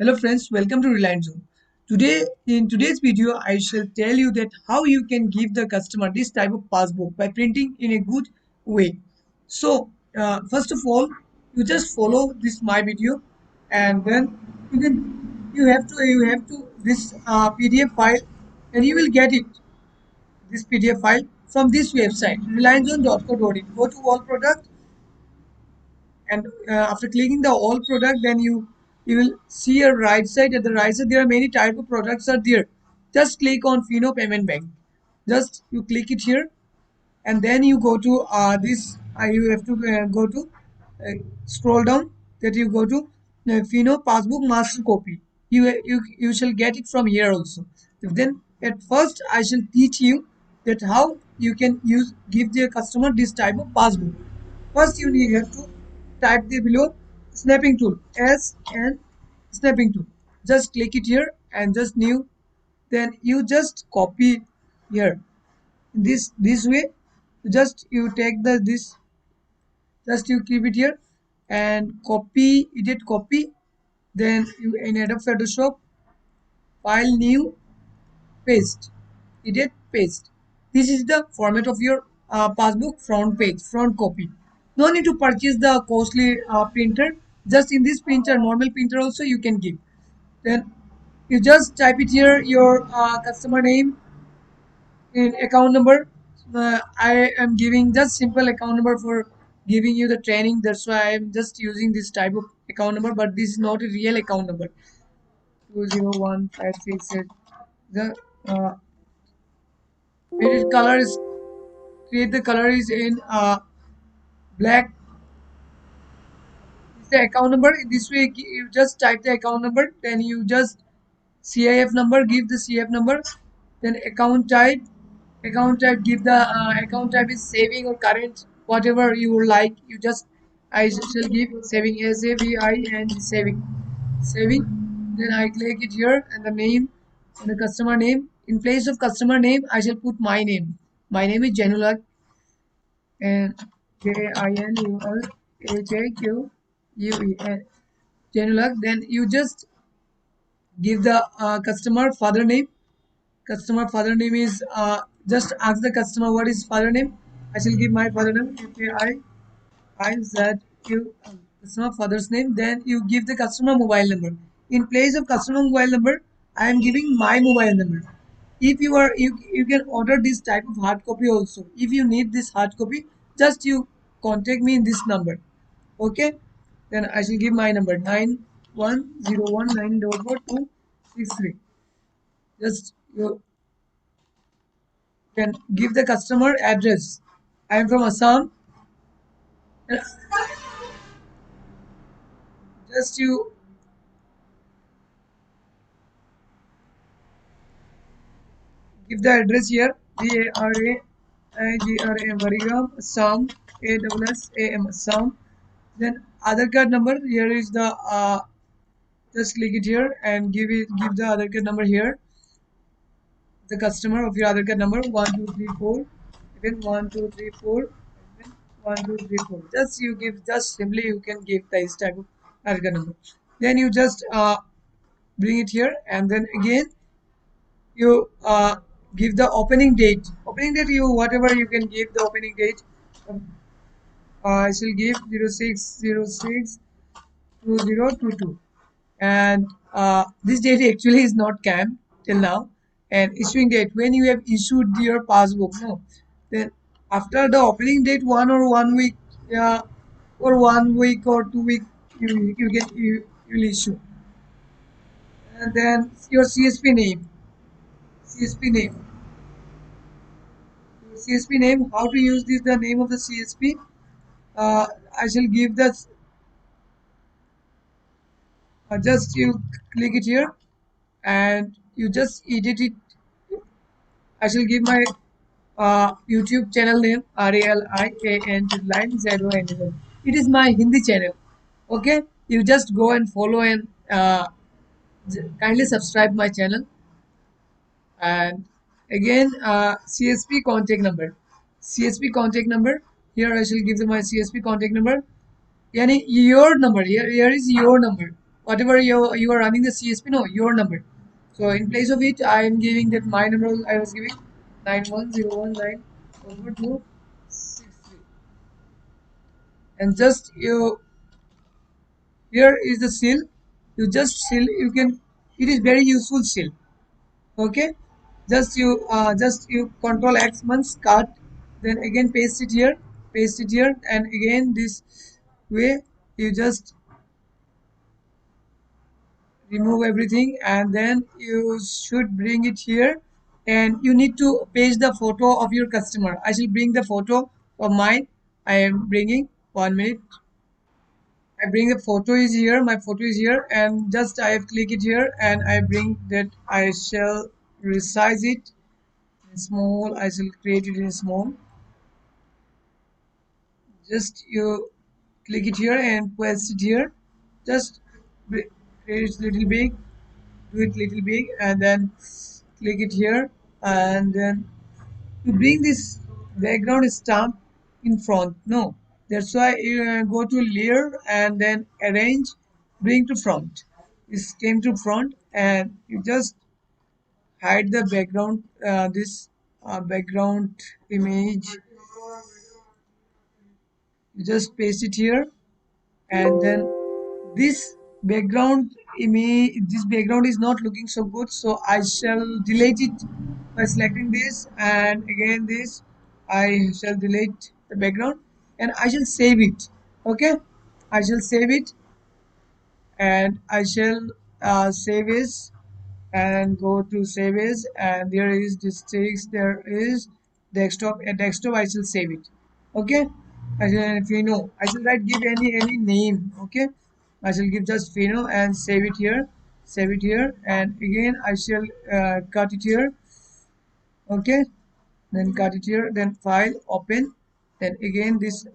Hello friends, welcome to Reliance Zone. In today's video, I shall tell you that how you can give the customer this type of passbook by printing in a good way. First of all, you just follow this my video, and then you have to this PDF file, and you will get it this PDF file from this website reliancezone.co.in. Go to all product, and after clicking the all product, then you will see a right side. At the right side there are many type of products are there. Just click on Fino Payment Bank. Just you click it here, and then you go to this you have to go to uh, scroll down, that you go to Fino Passbook Master Copy. You shall get it from here also. Then at first I shall teach you that how you can use give the customer this type of passbook. First you have to type the below snapping tool, S and snapping tool. Just click it here and just new. Then you just copy here this way. Just you take this, just you keep it here and copy edit copy. Then you in Adobe Photoshop, file new, paste, edit, paste. This is the format of your passbook front page, front copy. No need to purchase the costly printer. Just in this printer, normal printer also you can give. Then you just type it here, your customer name in account number. I am giving just simple account number for giving you the training. That's why I am just using this type of account number, but this is not a real account number. 201568. The create color is create the color is in black. Is the account number. In this way you just type the account number, then you just CIF number, give the CIF number. Then account type, give the account type is saving or current, whatever you would like. You just I shall give saving, saving. Then I click it here, and the name and the customer name. In place of customer name I shall put my name. My name is Janulak, and Janulhaquen. Janulak. Then you just give the customer father name. Customer father name is just ask the customer what is father name. I shall give my father name, K-I-I-Z-Q, customer father's name. Then you give the customer mobile number. In place of customer mobile number, I am giving my mobile number. If you can order this type of hard copy also. If you need this hard copy, just you contact me in this number. Okay. Then I shall give my number 9101944263. Just you can give the customer address. I am from Assam. Just you give the address here. Varigram, Varigram, Assam. ASSAM, Assam. Then Aadhaar card number. Here is the just click it here and give the Aadhaar card number here. The customer of your Aadhaar card number 1234. Again 1234. Again 1234. Just you give, just simply you can give this type of Aadhaar card number. Then you just bring it here, and then again you give the opening date. Opening date, you whatever you can give the opening date. I shall give 06062022, and this date actually is not cam till now. And issuing date, when you have issued your passbook, no, then after the opening date, 1 or 1 week, or 1 week or 2 week, you will issue. And then your CSP name, CSP name. CSP name, how to use this, the name of the CSP. I shall give the just you click it here and you just edit it. I shall give my YouTube channel name RALIAN line ZON. It is my Hindi channel. Okay, you just go and follow and kindly subscribe my channel. And again CSP contact number. CSP contact number. Here I shall give them my CSP contact number. Yani your number, here is your number. whatever you are running the CSP, no, your number. So in place of it, I am giving that my number I was giving 9101944263, and just you here is the seal. You just seal. You can. It is very useful seal. Okay, just you control X months cut, then again paste it here, and again this way you just remove everything, and then you should bring it here, and you need to paste the photo of your customer. I shall bring the photo of mine. I am bringing 1 minute. I bring the photo is here, my photo is here, and just I have click it here, and I bring that. I shall resize it in small. I shall create it in small. Just you click it here and place it here. Just create it little big, do it little big, and then click it here, and then to bring this background stamp in front. No, that's why you go to layer and then arrange, bring to front. This came to front, and you just hide the background. This background image, you just paste it here, and then this background image, this background is not looking so good, so I shall delete it by selecting this, and again this. I shall delete the background, and I shall save it. Okay, I shall save it, and I shall save as, and go to save as, and there is districts, there is desktop. At desktop I shall save it. Okay, I shall Fino. I shall write, give any name. Okay, I shall give just Fino and save it here, save it here, and again I shall cut it here. Okay, then cut it here, then file, open, then again this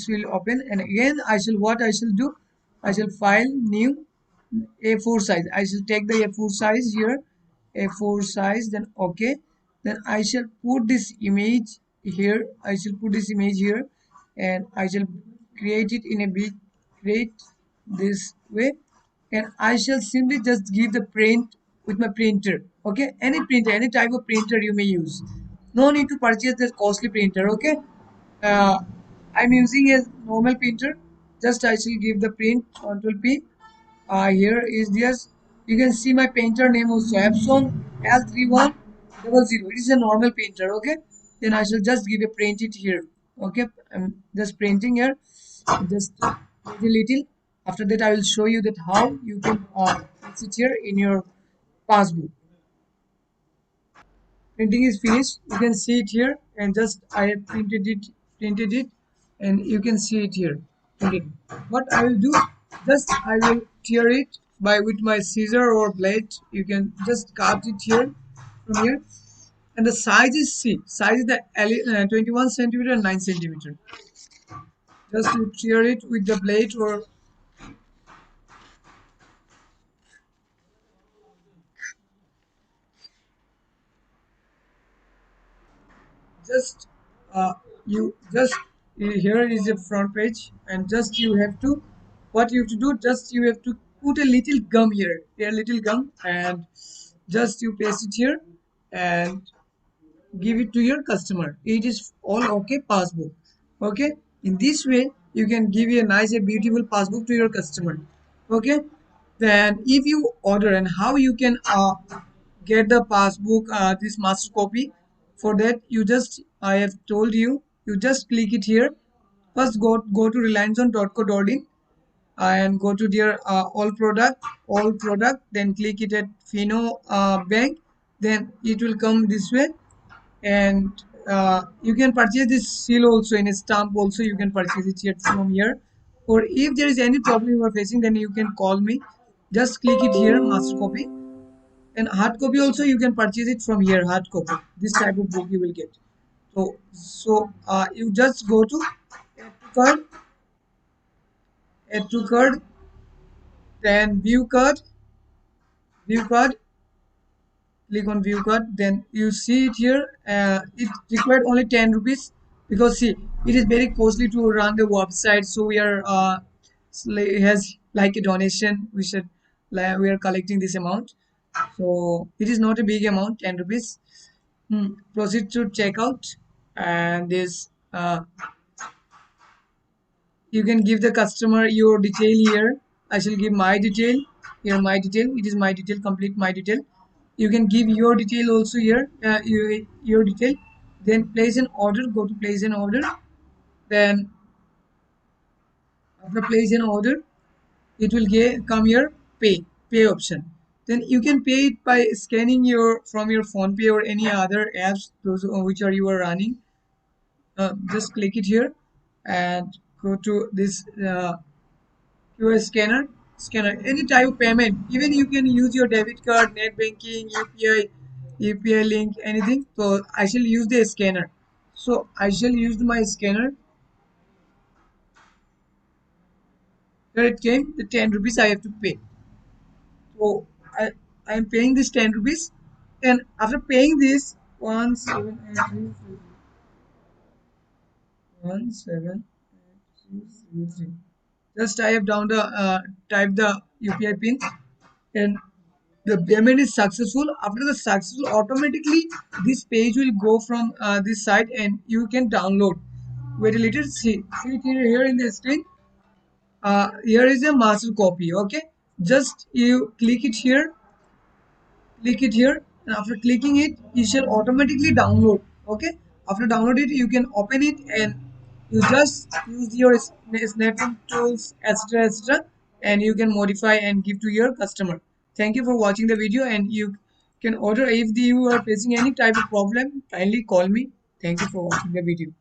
will open, and again I shall, what I shall do, I shall file new A4 size. I shall take the A4 size here, A4 size, then okay, then I shall put this image here. I shall put this image here, and I shall create it in a big, create this way, and I shall simply just give the print with my printer. Okay, any printer, any type of printer you may use. No need to purchase the costly printer. Okay, uh, I'm using a normal printer. Just I shall give the print, Ctrl P. Here is this. You can see my painter name also, Epson L3100. It is a normal painter. Okay, then I shall just give a print it here. Okay, I'm just printing here, just little. After that I will show you that how you can fix it here in your passbook. Printing is finished. You can see it here, and just I have printed it, and you can see it here printed. What I will do, just I will tear it by with my scissor or blade. You can just cut it here from here, and the size is, C size is the 21 centimeter and 9 centimeter. Just to tear it with the blade, or just you just here is a front page, and just you have to, what you have to do, just you have to put a little gum here, a little gum, and just you paste it here, and give it to your customer. It is all okay passbook. Okay, in this way you can give a nice, a beautiful passbook to your customer. Okay, then if you order, and how you can get the passbook, this master copy, for that you just, I have told you, you just click it here. First go to relianceon.co.in, and go to their all product, then click it at Fino bank, then it will come this way, and you can purchase this seal also in a stamp also. You can purchase it here from here, or if there is any problem you are facing, then you can call me. Just click it here, master copy, and hard copy also you can purchase it from here. Hard copy, this type of book you will get. So you just go to card, add to card, then view card, click on view card, then you see it here. It required only 10 rupees, because see, it is very costly to run the website, so we are has like a donation. We are collecting this amount, so it is not a big amount, 10 rupees. Proceed to checkout, and this you can give the customer your detail here. I shall give my detail here. My detail, it is my detail, complete my detail. You can give your detail also here, your detail. Then place an order, go to place an order. Then after place an order, it will come here, pay option. Then you can pay it by scanning your from your phone pay or any other apps, those which are you are running. Just click it here and go to this QR scanner, any type of payment. Even you can use your debit card, net banking, UPI link, anything. So I shall use the scanner. So I shall use my scanner. Here it came, the 10 rupees I have to pay. So I am paying this 10 rupees, and after paying this 1783 just I have down the type the UPI pin, and the payment is successful. After the successful, automatically this page will go from this site and you can download. Wait a little, see it here in the screen. Here is a master copy. Okay, just you click it here, and after clicking it you shall automatically download. Okay, after download it you can open it, and you just use your snapping tools, etc., and you can modify and give to your customer. Thank you for watching the video, and you can order. If you are facing any type of problem, kindly call me. Thank you for watching the video.